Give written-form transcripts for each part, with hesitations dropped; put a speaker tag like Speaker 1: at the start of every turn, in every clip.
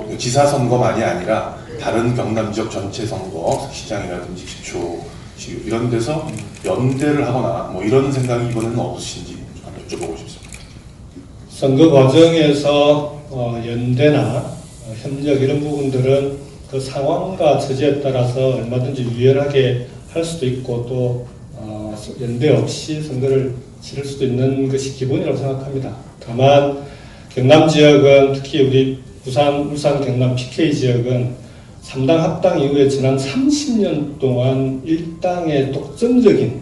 Speaker 1: 뭐 지사 선거만이 아니라 다른 경남 지역 전체 선거, 시장이라든지 기초 이런 데서 연대를 하거나 뭐 이런 생각이 이번에는 없으신지 한번 여쭤보고 싶습니다.
Speaker 2: 선거 과정에서 연대나 협력 이런 부분들은 그 상황과 처지에 따라서 얼마든지 유연하게 할 수도 있고 또 연대 없이 선거를 치를 수도 있는 것이 기본이라고 생각합니다. 다만 경남 지역은 특히 우리 부산, 울산, 경남 PK 지역은 3당 합당 이후에 지난 30년 동안 일당의 독점적인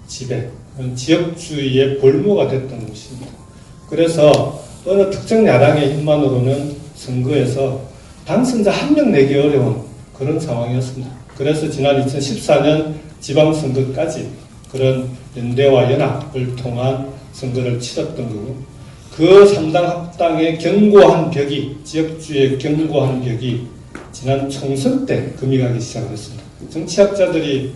Speaker 2: 지배, 지역주의의 볼모가 됐던 곳입니다. 그래서 어느 특정 야당의 힘만으로는 선거에서 당선자 한 명 내기 어려운 그런 상황이었습니다. 그래서 지난 2014년 지방선거까지 그런 연대와 연합을 통한 선거를 치렀던 거고, 그 3당 합당의 견고한 벽이, 지역주의의 견고한 벽이 지난 총선 때 금이 가기 시작했습니다. 정치학자들이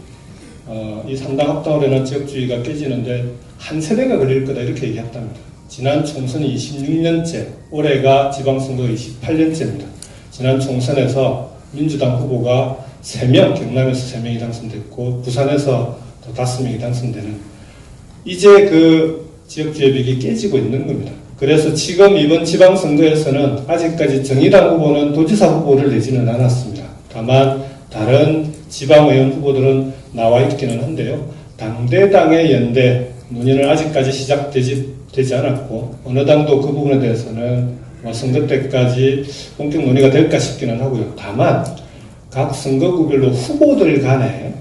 Speaker 2: 이 3당 합당으로 인한 지역주의가 깨지는데 한 세대가 걸릴 거다 이렇게 얘기했답니다. 지난 총선이 26년째, 올해가 지방선거 28년째입니다. 지난 총선에서 민주당 후보가 3명, 경남에서 3명이 당선됐고 부산에서 또 5명이 당선되는, 이제 그 지역주의 벽이 깨지고 있는 겁니다. 그래서 지금 이번 지방선거에서는 아직까지 정의당 후보는 도지사 후보를 내지는 않았습니다. 다만 다른 지방의원 후보들은 나와 있기는 한데요. 당대당의 연대 논의는 아직까지 시작되지 않았고, 어느 당도 그 부분에 대해서는 선거 때까지 본격 논의가 될까 싶기는 하고요. 다만 각 선거구별로 후보들 간에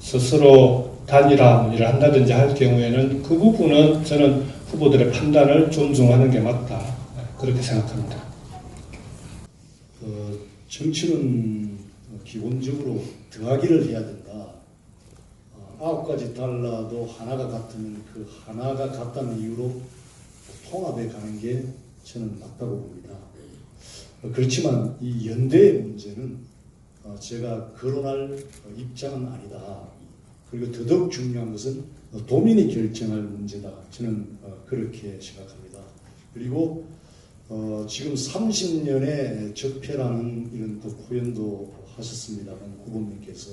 Speaker 2: 스스로 단일화 논의를 한다든지 할 경우에는 그 부분은 저는 후보들의 판단을 존중하는 게 맞다, 그렇게 생각합니다.
Speaker 3: 정치는 기본적으로 더하기를 해야 된다. 9가지 달라도 하나가 같으면 그 하나가 같다는 이유로 통합해 가는 게 저는 맞다고 봅니다. 그렇지만 이 연대의 문제는 제가 거론할 입장은 아니다. 그리고 더더욱 중요한 것은 도민이 결정할 문제다. 저는 그렇게 생각합니다. 그리고 지금 30년의 적폐라는 이런 또 표현도 하셨습니다만 후보님께서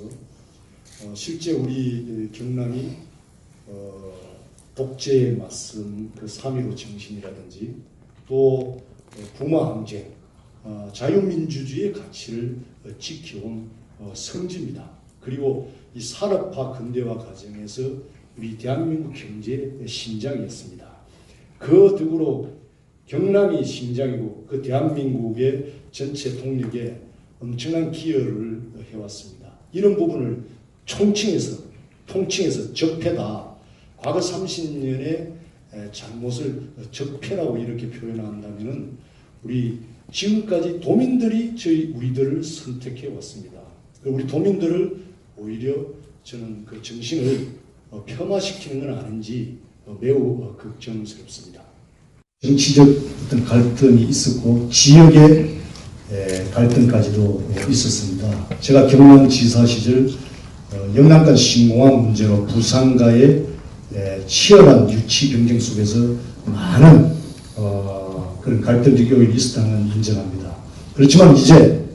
Speaker 3: 실제 우리 경남이 독재에 맞선 그 3.15 정신이라든지 또 북마항쟁, 자유민주주의의 가치를 지켜온 성지입니다. 그리고 이 산업화 근대화 과정에서 우리 대한민국 경제의 심장이었습니다. 그 덕으로 경남이 심장이고 그 대한민국의 전체 동력에 엄청난 기여를 해왔습니다. 이런 부분을 통칭해서 적폐다. 과거 30년의 잘못을 적폐라고 이렇게 표현한다면 우리 지금까지 도민들이 우리들을 선택해 왔습니다. 우리 도민들을 오히려 저는 그 정신을 폄하시키는 건 아닌지 매우 걱정스럽습니다. 정치적 어떤 갈등이 있었고 지역의 갈등까지도 있었습니다. 제가 경남지사 시절 영남권 신공항 문제로 부산과의 치열한 유치 경쟁 속에서 많은 그런 갈등적 요인이 있었다는 건 인정합니다. 그렇지만 이제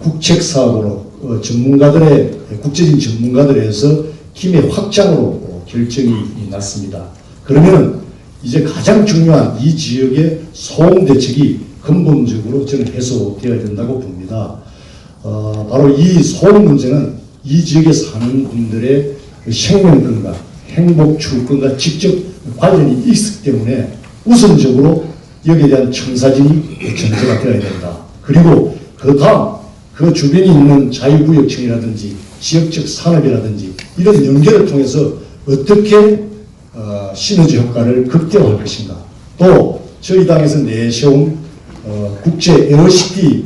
Speaker 3: 국책사업으로 국제적인 전문가들에서 팀의 확장으로 결정이 났습니다. 그러면 이제 가장 중요한 이 지역의 소음 대책이 근본적으로 저는 해소되어야 된다고 봅니다. 바로 이 소음 문제는 이 지역에 사는 분들의 생명권과 행복 추구권과 직접 관련이 있기 때문에 우선적으로 여기에 대한 청사진이 전제가 되어야 된다. 그리고 그 다음 그 주변에 있는 자유구역청이라든지 지역적 산업이라든지 이런 연결을 통해서 어떻게 시너지 효과를 극대화할 것인가. 또 저희 당에서 내세운 국제 에너시티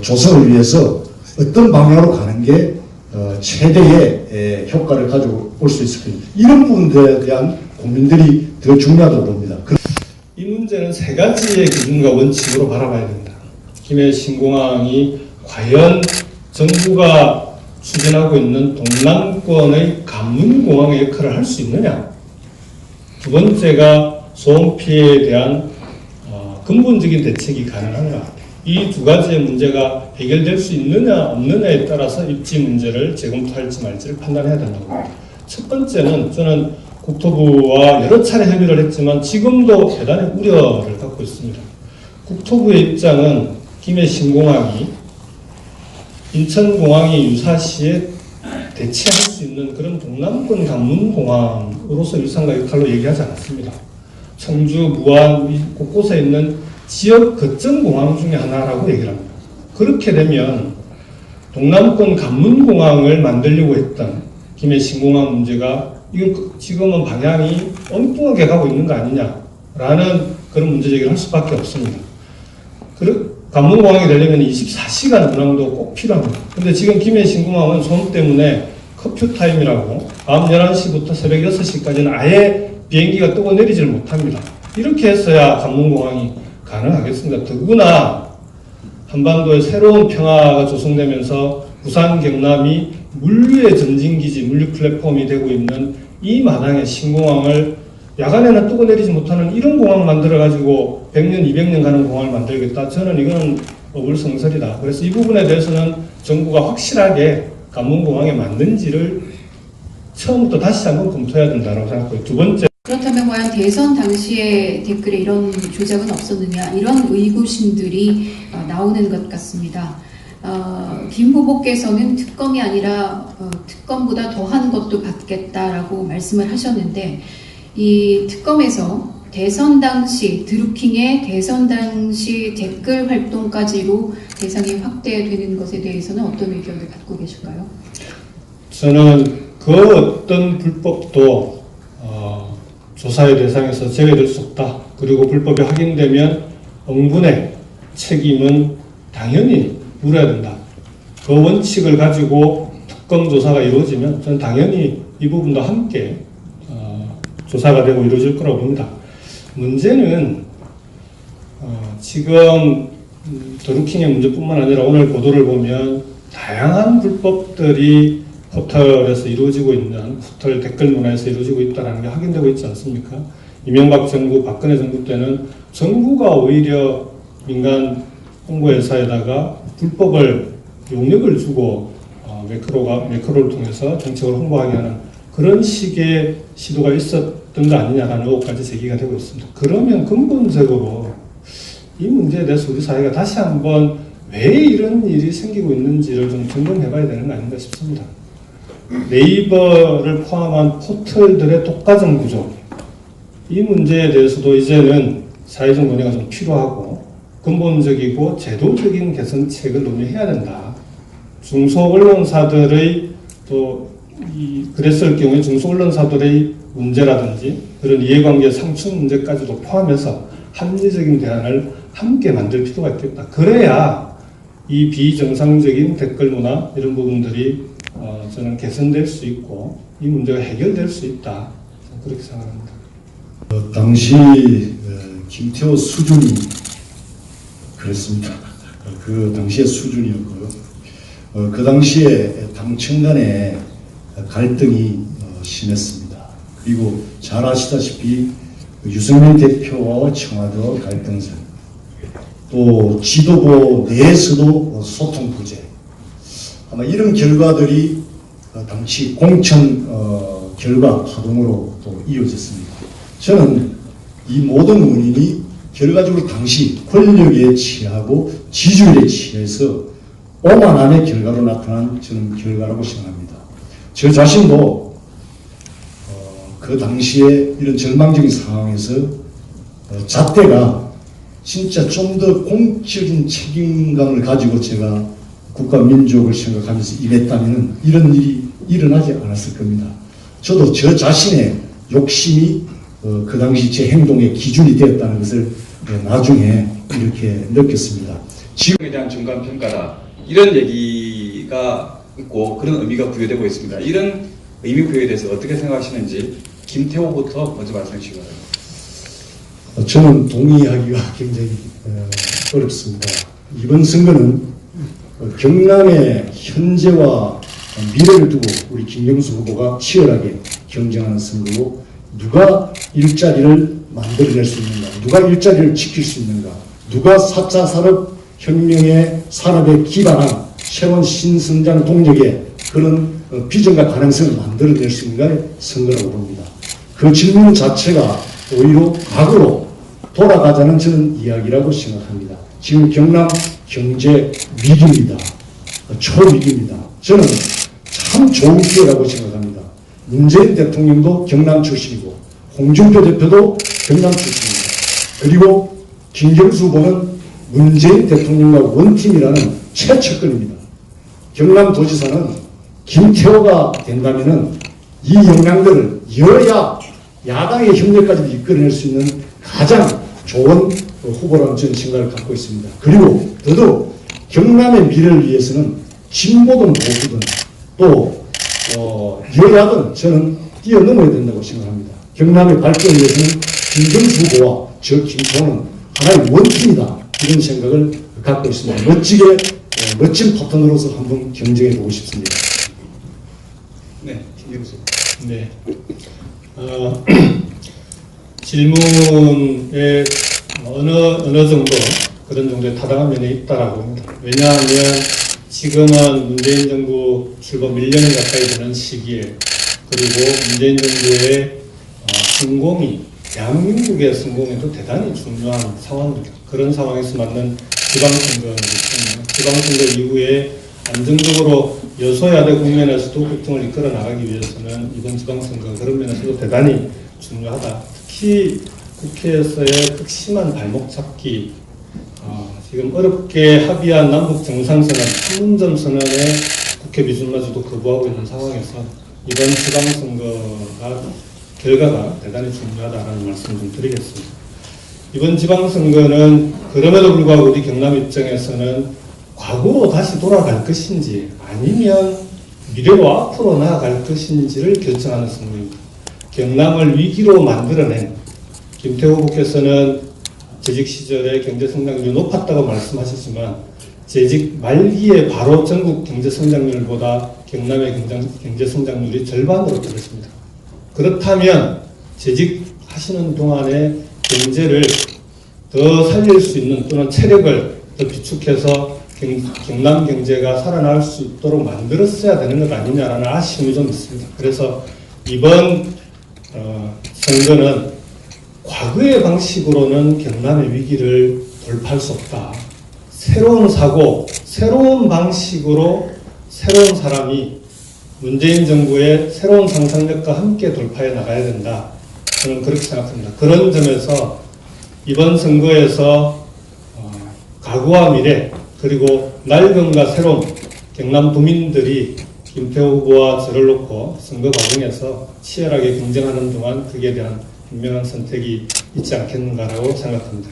Speaker 3: 조성을 위해서 어떤 방향으로 가는 게 최대의 효과를 가져올 수 있을 것인가. 이런 부분들에 대한 고민들이 더 중요하다고 봅니다.
Speaker 2: 이 문제는 세 가지의 기준과 원칙으로 바라봐야 됩니다. 김해 신공항이 과연 정부가 추진하고 있는 동남권의 관문공항의 역할을 할 수 있느냐. 두 번째가 소음 피해에 대한 근본적인 대책이 가능한가. 이 두 가지의 문제가 해결될 수 있느냐 없느냐에 따라서 입지 문제를 재검토할지 말지를 판단해야 된다고 봅니다. 첫 번째는 저는 국토부와 여러 차례 협의를 했지만 지금도 대단히 우려를 갖고 있습니다. 국토부의 입장은 김해 신공항이 인천공항이 유사시에 대체할 수 있는 그런 동남권 관문공항으로서 유상과 역할로 얘기하지 않았습니다. 청주, 무안 곳곳에 있는 지역 거점 공항 중에 하나라고 얘기를 합니다. 그렇게 되면 동남권 관문공항을 만들려고 했던 김해 신공항 문제가 이건 지금은 방향이 엉뚱하게 가고 있는 거 아니냐라는 그런 문제 제기를 할 수밖에 없습니다. 관문공항이 되려면 24시간 운항도 꼭 필요합니다. 근데 지금 김해 신공항은 소음 때문에 커피 타임이라고 밤 11시부터 새벽 6시까지는 아예 비행기가 뜨고 내리지를 못합니다. 이렇게 했어야 관문공항이 가능하겠습니다. 더구나 한반도에 새로운 평화가 조성되면서 부산, 경남이 물류의 전진기지, 물류 플랫폼이 되고 있는 이 마당의 신공항을 야간에는 뜨고 내리지 못하는 이런 공항 만들어가지고 100년, 200년 가는 공항을 만들겠다. 저는 이건 어불성설이다. 그래서 이 부분에 대해서는 정부가 확실하게 관문공항에 맞는지를 처음부터 다시 한번 검토해야 된다고 생각하고요. 두 번째.
Speaker 4: 그렇다면 과연 대선 당시에 댓글에 이런 조작은 없었느냐 이런 의구심들이 나오는 것 같습니다. 김 후보께서는 특검이 아니라 특검보다 더한 것도 받겠다라고 말씀을 하셨는데 이 특검에서 대선 당시 드루킹의 대선 당시 댓글 활동까지로 대상이 확대되는 것에 대해서는 어떤 의견을 갖고 계실까요?
Speaker 2: 저는 그 어떤 불법도 조사의 대상에서 제외될 수 없다. 그리고 불법이 확인되면 응분의 책임은 당연히 물어야 된다. 그 원칙을 가지고 특검 조사가 이루어지면 저는 당연히 이 부분도 함께 조사가 되고 이루어질 거라고 봅니다. 문제는 지금 드루킹의 문제뿐만 아니라 오늘 보도를 보면 다양한 불법들이 포털에서 이루어지고 있는 포털 댓글 문화에서 이루어지고 있다는 게 확인되고 있지 않습니까? 이명박 정부, 박근혜 정부 때는 정부가 오히려 민간 홍보회사에다가 불법을 용역을 주고 매크로를 통해서 정책을 홍보하게 하는 그런 식의 시도가 있었던 거 아니냐라는 의혹까지 제기가 되고 있습니다. 그러면 근본적으로 이 문제에 대해서 우리 사회가 다시 한번 왜 이런 일이 생기고 있는지를 좀 점검해봐야 되는 거 아닌가 싶습니다. 네이버를 포함한 포털들의 독과점 구조, 이 문제에 대해서도 이제는 사회적 논의가 좀 필요하고 근본적이고 제도적인 개선책을 논의해야 된다. 중소언론사들의 또 그랬을 경우에 중소언론사들의 문제라든지 그런 이해관계 상충 문제까지도 포함해서 합리적인 대안을 함께 만들 필요가 있겠다. 그래야 이 비정상적인 댓글 문화 이런 부분들이 저는 개선될 수 있고 이 문제가 해결될 수 있다. 그렇게 생각합니다.
Speaker 3: 당시 김태호 수준이 그랬습니다. 그 당시의 수준이었고요. 그 당시에 당청 간의 갈등이 심했습니다. 그리고 잘 아시다시피 유승민 대표와 청와대와 갈등설, 또 지도부 내에서도 소통 부재, 아마 이런 결과들이 당시 공천 결과 파동으로 또 이어졌습니다. 저는 이 모든 원인이 결과적으로 당시 권력에 취하고 지지율에 취해서 오만함의 결과로 나타난 저는 결과라고 생각합니다. 저 자신도 그 당시에 이런 절망적인 상황에서 잣대가 진짜 좀 더 공적인 책임감을 가지고 제가 국가 민족을 생각하면서 일했다면 이런 일이 일어나지 않았을 겁니다. 저도 저 자신의 욕심이 그 당시 제 행동의 기준이 되었다는 것을 나중에 이렇게 느꼈습니다.
Speaker 5: 지금에 대한 중간평가다. 이런 얘기가 있고 그런 의미가 부여되고 있습니다. 이런 의미 부여에 대해서 어떻게 생각하시는지 김태호부터 먼저 말씀해 주시기 바랍니다.
Speaker 3: 저는 동의하기가 굉장히 어렵습니다. 이번 선거는 경남의 현재와 미래를 두고 우리 김경수 후보가 치열하게 경쟁하는 선거고 누가 일자리를 만들어낼 수 있는가, 누가 일자리를 지킬 수 있는가, 누가 4차 산업 혁명의 산업에 기반한 새로운 신성장 동력의 그런 비전과 가능성을 만들어낼 수 있는가의 선거라고 봅니다. 그 질문 자체가 오히려 과거로 돌아가자는 저는 이야기라고 생각합니다. 지금 경남 경제 위기입니다. 초위기입니다. 저는 참 좋은 기회라고 생각합니다. 문재인 대통령도 경남 출신이고 홍준표 대표도 경남 출신입니다. 그리고 김경수 후보는 문재인 대통령과 원팀이라는 최측근입니다. 경남도지사는 김태호가 된다면 이 역량들을 여야 야당의 협력까지 이끌어낼 수 있는 가장 좋은 후보라는 저는 생각을 갖고 있습니다. 그리고 더더욱 경남의 미래를 위해서는 진보든 보수든 또 여야든 저는 뛰어넘어야 된다고 생각합니다. 경남의 발전을 위해서는 김경수 후보와 저 김태호는 하나의 원팀이다. 이런 생각을 갖고 있습니다. 멋진 파트너로서 한번 경쟁해 보고 싶습니다.
Speaker 5: 네, 김경수.
Speaker 2: 네. 질문에 어느 정도 그런 정도의 타당한 면이 있다라고 봅니다. 왜냐하면 지금은 문재인 정부 출범 1년이 가까이 되는 시기에 그리고 문재인 정부의 성공이 대한민국의 성공에도 대단히 중요한 상황입니다. 그런 상황에서 맞는 지방선거이기 때문에 지방선거 이후에 안정적으로 여소야대 국면에서도 국정을 이끌어 나가기 위해서는 이번 지방선거 그런 면에서도 대단히 중요하다. 특히 국회에서의 극심한 발목 잡기, 지금 어렵게 합의한 남북 정상선언, 판문점 선언에 국회 비준마저도 거부하고 있는 상황에서 이번 지방선거가 결과가 대단히 중요하다는 말씀 좀 드리겠습니다. 이번 지방선거는 그럼에도 불구하고 우리 경남 입장에서는 과거로 다시 돌아갈 것인지 아니면 미래로 앞으로 나아갈 것인지를 결정하는 선거입니다. 경남을 위기로 만들어낸 김태호 후보께서는 재직 시절에 경제성장률이 높았다고 말씀하셨지만 재직 말기에 바로 전국 경제성장률보다 경남의 경제성장률이 절반으로 떨어집니다. 그렇다면 재직하시는 동안에 경제를 더 살릴 수 있는 또는 체력을 더 비축해서 경남 경제가 살아날 수 있도록 만들었어야 되는 것 아니냐라는 아쉬움이 좀 있습니다. 그래서 이번 선거는 과거의 방식으로는 경남의 위기를 돌파할 수 없다. 새로운 사고, 새로운 방식으로 새로운 사람이 문재인 정부의 새로운 상상력과 함께 돌파해 나가야 된다. 저는 그렇게 생각합니다. 그런 점에서 이번 선거에서 가구와 미래 그리고 낡음과 새로운 경남 도민들이 김태호 후보와 저를 놓고 선거 과정에서 치열하게 경쟁하는 동안 그에 대한 분명한 선택이 있지 않겠는가라고 생각합니다.